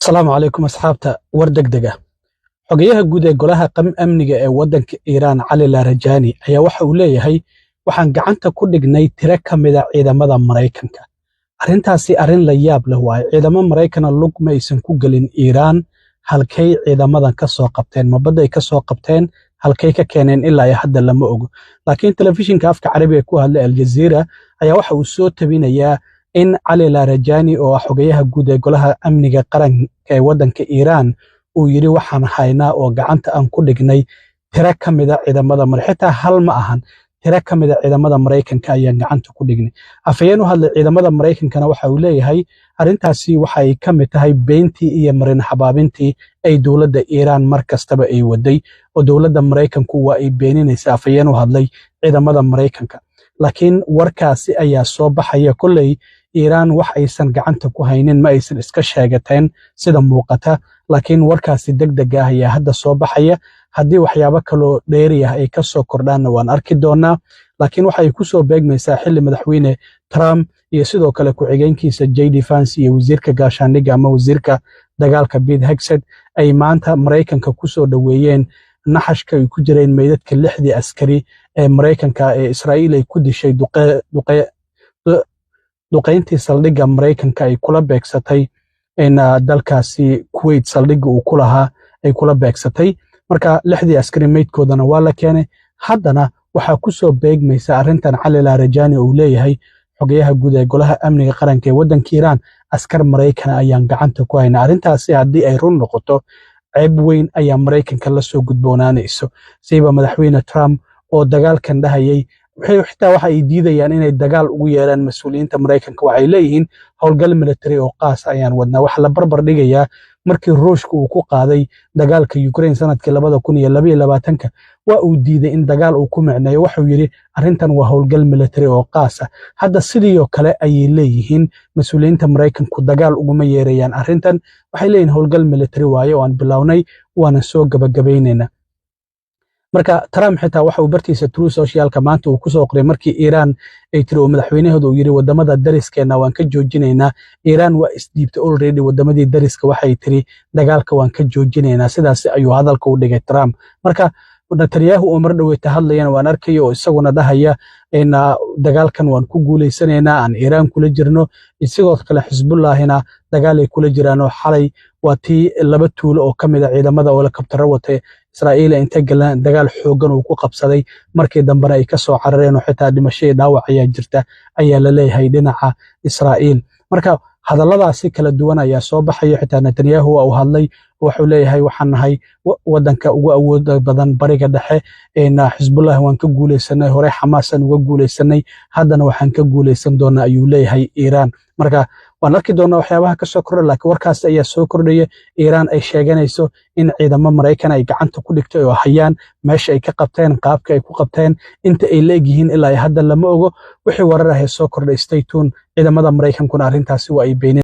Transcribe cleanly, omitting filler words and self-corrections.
السلام عليكم أصحابتا وردقدقة xogayaha guud ee golaha amniga ee wadanka Iiraan Cali Larijani ayaa waxa uu leeyahay waxaan gacanta ku dhignay tiro ka mid ah ciidamada Mareykanka. Arrintaasi arrin la yaab leh waaye. Ciidamada Mareykanka lug ma aysan ku galin Iiraan halkay ciidamadan ka soo qabteen mabada ay ka soo qabteen halkay ka keeneen ilaa hadda lama ogo. Laakiin telefishinka afka Carabiga ku hadla Al Jazeera ayaa waxa uu soo tabinayaa in Cali Larijani oo ah xogayaha guud ee golaha amniga qaranka ee wadanka Iiraan uu yiri waxaan haynaa oo gacanta aan ku dhignay tiro ka mid ah ciidamada xitaa hal ma ahan tiro ka mid ah ciidamada Mareykanka ayaan gacanta ku dhignay. Afayeen u hadlay ciidamada Mareykankana waxa uu leeyahay arrintaasi waxa ay ka mid tahay beentii iyo marin xabaabintii ay dowladda Iiraan mar kastaba ay waday oo dowladda Mareykanku waa ay beeninaysaa afayeen u hadlay ciidamada Mareykanka. Laakiin warkaasi ayaa soo baxaya kulley Iiraan wax aysan gacanta ku haynin ma aysan iska sheegateen sida muuqata. laakiin warkaasi degdeg ah ayaa hadda soo baxaya haddii waxyaabo kale dheeri ah ay ka soo kordhaana waan arki doonaa. laakiin waxa ay ku soo beegmaysaa xilli madaxweyne Trump iyo sidoo kale ku-xigeenkiisa JD Vance iyo wasiirka gaashaandhigga ama wasiirka dagaalka Pete Hegseth ay maanta Mareykanka ku soo dhaweeyeen naxashka ay ku jireen meydadka 6 askari ee Mareykanka ee Israa'iil ay ku dishay duqeyntii saldhigga Mareykanka ay kula beegsatay in dalkaasi Kuwait saldhigga uu ku lahaa ay kula beegsatay. marka 6 askari meydkoodana waa la keenay. haddana waxaa ku soo beegmaysa arrintan Cali Larijani uu leeyahay xogayaha guud ee golaha amniga qaranka ee wadanka Iiraan askar Mareykan ayaan gacanta ku haynaa. arrintaasi haddii ay run noqoto ceeb weyn ayaa Mareykanka la soo gudboonaanayso siiba madaxweyne Trump oo dagaalkan dhahayay xitaa waxa ay diidayaan inay dagaal ugu yeeraan mas'uuliyiinta Mareykanka. waxay leeyihiin howlgal military oo qaas ayaan wadnaa. waxa la barbar dhigayaa markii Ruushka uu ku qaaday dagaalka Ukraine sanadkii 2022 waa uu diiday in dagaal uu ku micneeyo. wuxuu yiri arrintan waa howlgal military oo qaas ah. hadda sidoo kale ayay leeyihiin mas'uuliyiinta Mareykanku dagaal uguma yeerayaan arrintan. waxay leeyihiin howlgal military waaye oo aan bilownay waana soo gabagabaynaynaa. marka Trump xitaa waxa uu bartiisa True Socialka maanta uu ku soo qoray markii Iiraan ay tiri oo madaxweynahooda uu yiri wadamada dariskeena waan ka joojinaynaa. Iiraan waa isdiibtay already wadamadii dariska waxay tiri dagaalka waan ka joojinaynaa. sidaas ayuu hadalka u dhigay Trump. marka Netanyahu oo mar dhaweeyta hadlayana waan arkay oo isaguna dhahaya in dagaalkan waan ku guuleysanaynaa aan Iiraan kula jirno. isigoo kale Xisbullahina dagaal ay kula jiraan oo xalay waa tii 2 tuulo oo kamid ah ciidamada oo la kabtaro watay Israa'iil inta galaan dagaal xoogan uu ku qabsaday markii dambana ay ka soo carareen oo xitaa dhimasho dhaawac ayaa jirta ayaa la leeyahay dhinaca Israa'iil. marka hadalladaasi kala duwan ayaa soo baxay. xitaa Netanyahu uu hadlay wuxuu leeyahay waxaan nahay wadanka ugu awood badan bariga dhexe Xisbullah waan ka guuleysanay hore Xamaasan uga guuleysanay haddana waxaan ka guuleysan doonaa ayuu leeyahay Iiraan. marka waan arki doonaa waxyaabaha ka soo kordhay. laakiin warkaas ayaa soo kordhaya Iiraan ay sheeganayso in ciidamada Mareykan ay gacanta ku dhigtay oo hayaan meesha ay ka qabteen qaabka ay ku qabteen inta ay leeyihiin ilaa hadda lama ogo. wixii warar ah ee soo kordhay stay tuned. ciidamada Mareykankuna arrintaasi waa ay beeneen.